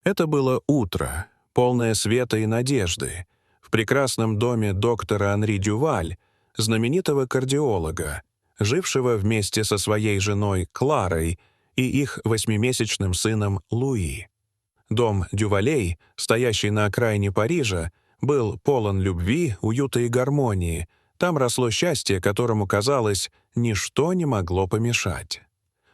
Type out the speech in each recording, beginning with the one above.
Это было утро, полное света и надежды, в прекрасном доме доктора Анри Дюваль, знаменитого кардиолога, жившего вместе со своей женой Кларой и их 8-месячным сыном Луи. Дом Дювалей, стоящий на окраине Парижа, был полон любви, уюта и гармонии. Там росло счастье, которому, казалось, ничто не могло помешать.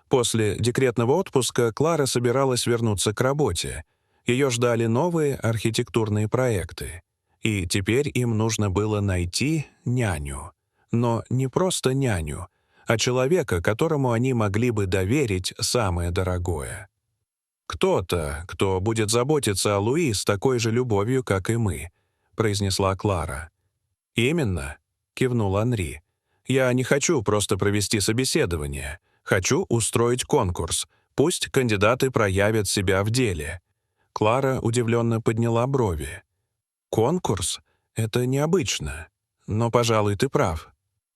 После декретного отпуска Клара собиралась вернуться к работе. Ее ждали новые архитектурные проекты. И теперь им нужно было найти няню. Но не просто няню, а человека, которому они могли бы доверить самое дорогое. «Кто-то, кто будет заботиться о Луи с такой же любовью, как и мы», — произнесла Клара. «Именно», — кивнул Анри. «Я не хочу просто провести собеседование. Хочу устроить конкурс. Пусть кандидаты проявят себя в деле». Клара удивленно подняла брови. «Конкурс? Это необычно. Но, пожалуй, ты прав».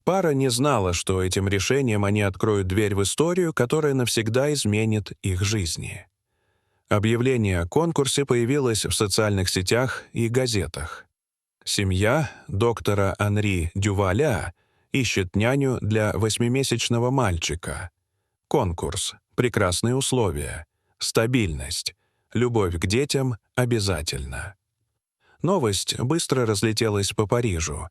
Пара не знала, что этим решением они откроют дверь в историю, которая навсегда изменит их жизни. Объявление о конкурсе появилось в социальных сетях и газетах. Семья доктора Анри Дюваля ищет няню для 8-месячного мальчика. Конкурс, прекрасные условия, стабильность, любовь к детям обязательно. Новость быстро разлетелась по Парижу.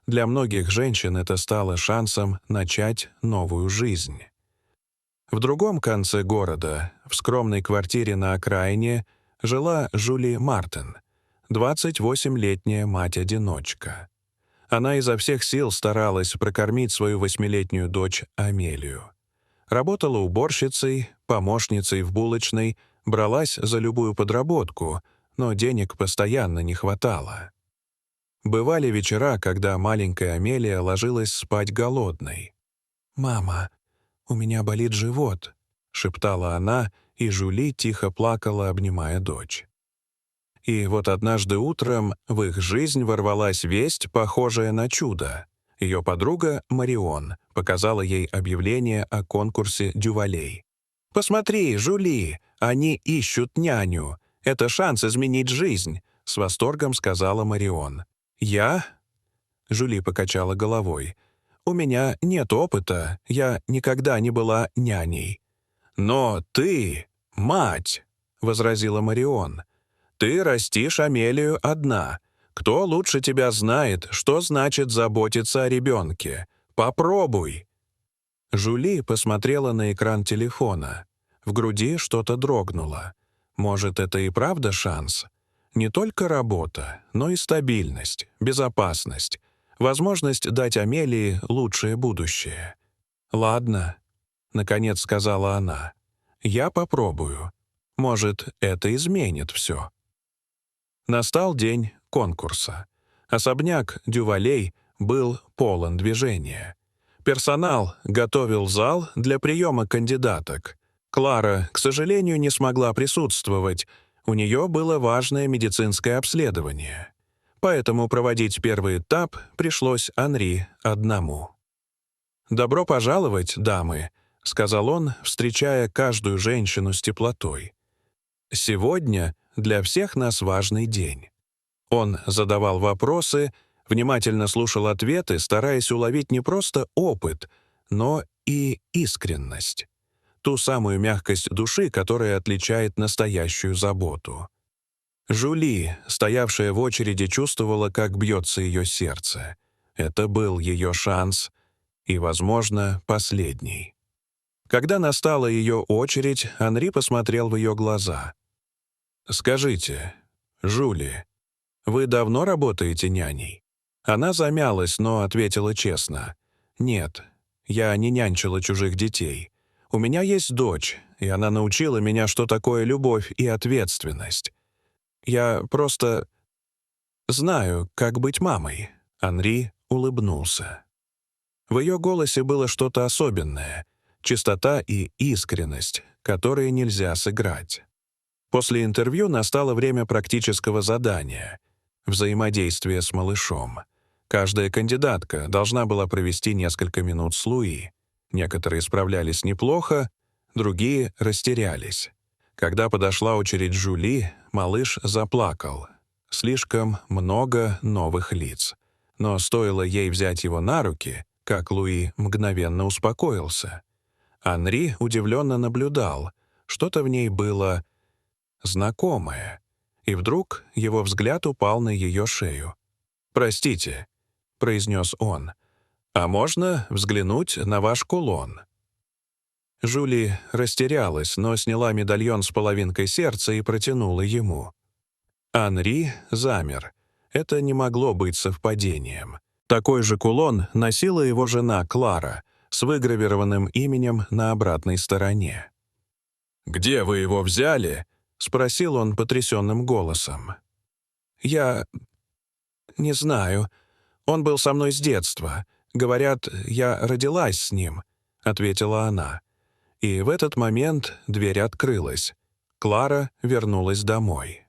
Для многих женщин это стало шансом начать новую жизнь. В другом конце города, в скромной квартире на окраине, жила Жюли Мартен, 28-летняя мать-одиночка. Она изо всех сил старалась прокормить свою 8-летнюю дочь Амелию. Работала уборщицей, помощницей в булочной, бралась за любую подработку, но денег постоянно не хватало. Бывали вечера, когда маленькая Амелия ложилась спать голодной. «Мама, у меня болит живот», — шептала она, и Жюли тихо плакала, обнимая дочь. И вот однажды утром в их жизнь ворвалась весть, похожая на чудо. Ее подруга Марион показала ей объявление о конкурсе Дювалей. «Посмотри, Жюли, они ищут няню. Это шанс изменить жизнь», — с восторгом сказала Марион. «Я?» — Жюли покачала головой. «У меня нет опыта, я никогда не была няней». «Но ты — мать», — возразила Марион. «Ты растишь Амелию одна. Кто лучше тебя знает, что значит заботиться о ребенке? Попробуй». Жюли посмотрела на экран телефона. В груди что-то дрогнуло. Может, это и правда шанс? Не только работа, но и стабильность, безопасность, возможность дать Амелии лучшее будущее. «Ладно», — наконец сказала она, — «я попробую. Может, это изменит все». Настал день конкурса. Особняк Дювалей был полон движения. Персонал готовил зал для приема кандидаток. Клара, к сожалению, не смогла присутствовать. У нее было важное медицинское обследование. Поэтому проводить первый этап пришлось Анри одному. «Добро пожаловать, дамы», — сказал он, встречая каждую женщину с теплотой. «Сегодня для всех нас важный день». Он задавал вопросы, внимательно слушал ответы, стараясь уловить не просто опыт, но и искренность. Ту самую мягкость души, которая отличает настоящую заботу. Жюли, стоявшая в очереди, чувствовала, как бьется ее сердце. Это был ее шанс и, возможно, последний. Когда настала ее очередь, Анри посмотрел в ее глаза. «Скажите, Жюли, вы давно работаете няней?» Она замялась, но ответила честно. «Нет, я не нянчила чужих детей. У меня есть дочь, и она научила меня, что такое любовь и ответственность. Я просто знаю, как быть мамой». Анри улыбнулся. В ее голосе было что-то особенное, чистота и искренность, которые нельзя сыграть. После интервью настало время практического задания — взаимодействие с малышом. Каждая кандидатка должна была провести несколько минут с Луи. Некоторые справлялись неплохо, другие растерялись. Когда подошла очередь Жюли, малыш заплакал. Слишком много новых лиц. Но стоило ей взять его на руки, как Луи мгновенно успокоился. Анри удивленно наблюдал. Что-то в ней было знакомое. И вдруг его взгляд упал на ее шею. «Простите», — произнес он, — «а можно взглянуть на ваш кулон?» Жюли растерялась, но сняла медальон с половинкой сердца и протянула ему. Анри замер. Это не могло быть совпадением. Такой же кулон носила его жена Клара с выгравированным именем на обратной стороне. «Где вы его взяли?» — спросил он потрясенным голосом. «Я не знаю. Он был со мной с детства. Говорят, я родилась с ним», — ответила она. И в этот момент дверь открылась. Клара вернулась домой.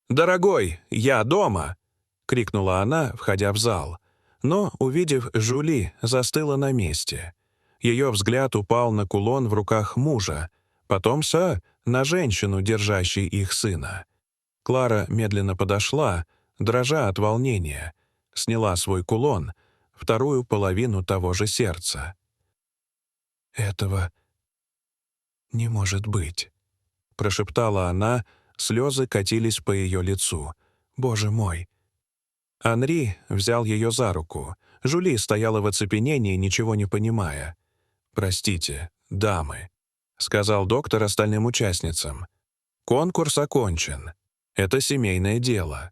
«Дорогой, я дома!» — крикнула она, входя в зал. Но, увидев Жюли, застыла на месте. Ее взгляд упал на кулон в руках мужа, потом на женщину, держащей их сына. Клара медленно подошла, дрожа от волнения, сняла свой кулон, вторую половину того же сердца. «Этого не может быть», — прошептала она, слезы катились по ее лицу. «Боже мой!» Анри взял ее за руку. Жюли стояла в оцепенении, ничего не понимая. «Простите, дамы», — сказал доктор остальным участницам. «Конкурс окончен. Это семейное дело».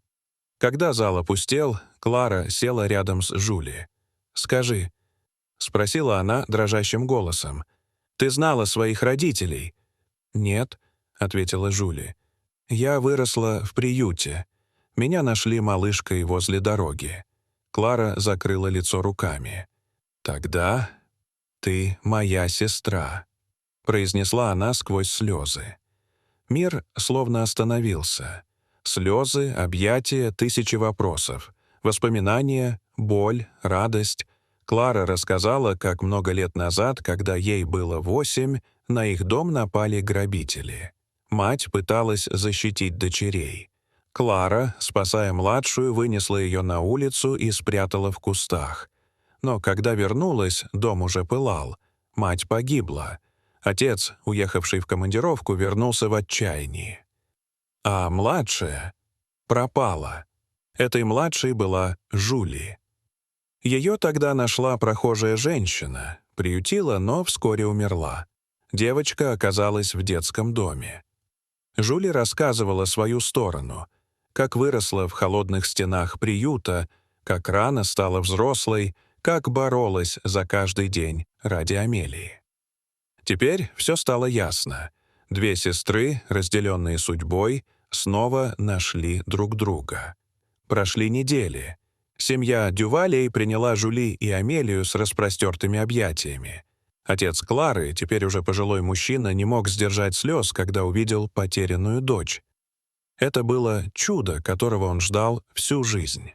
Когда зал опустел, Клара села рядом с Жюли. «Скажи», — спросила она дрожащим голосом, — «ты знала своих родителей?» «Нет», — ответила Жюли. «Я выросла в приюте. Меня нашли малышкой возле дороги». Клара закрыла лицо руками. «Тогда ты моя сестра», — произнесла она сквозь слезы. Мир словно остановился. Слезы, объятия, тысячи вопросов. Воспоминания, боль, радость. Клара рассказала, как много лет назад, когда ей было 8, на их дом напали грабители. Мать пыталась защитить дочерей. Клара, спасая младшую, вынесла ее на улицу и спрятала в кустах. Но когда вернулась, дом уже пылал. Мать погибла. Отец, уехавший в командировку, вернулся в отчаянии. А младшая пропала. Этой младшей была Жюли. Ее тогда нашла прохожая женщина, приютила, но вскоре умерла. Девочка оказалась в детском доме. Жюли рассказывала свою сторону, как выросла в холодных стенах приюта, как рано стала взрослой, как боролась за каждый день ради Амелии. Теперь все стало ясно. Две сестры, разделенные судьбой, снова нашли друг друга. Прошли недели. Семья Дювалей приняла Жюли и Амелию с распростертыми объятиями. Отец Клары, теперь уже пожилой мужчина, не мог сдержать слез, когда увидел потерянную дочь. Это было чудо, которого он ждал всю жизнь.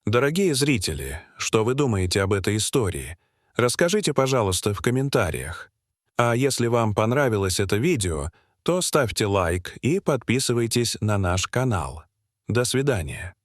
Дорогие зрители, что вы думаете об этой истории? Расскажите, пожалуйста, в комментариях. А если вам понравилось это видео, то ставьте лайк и подписывайтесь на наш канал. До свидания.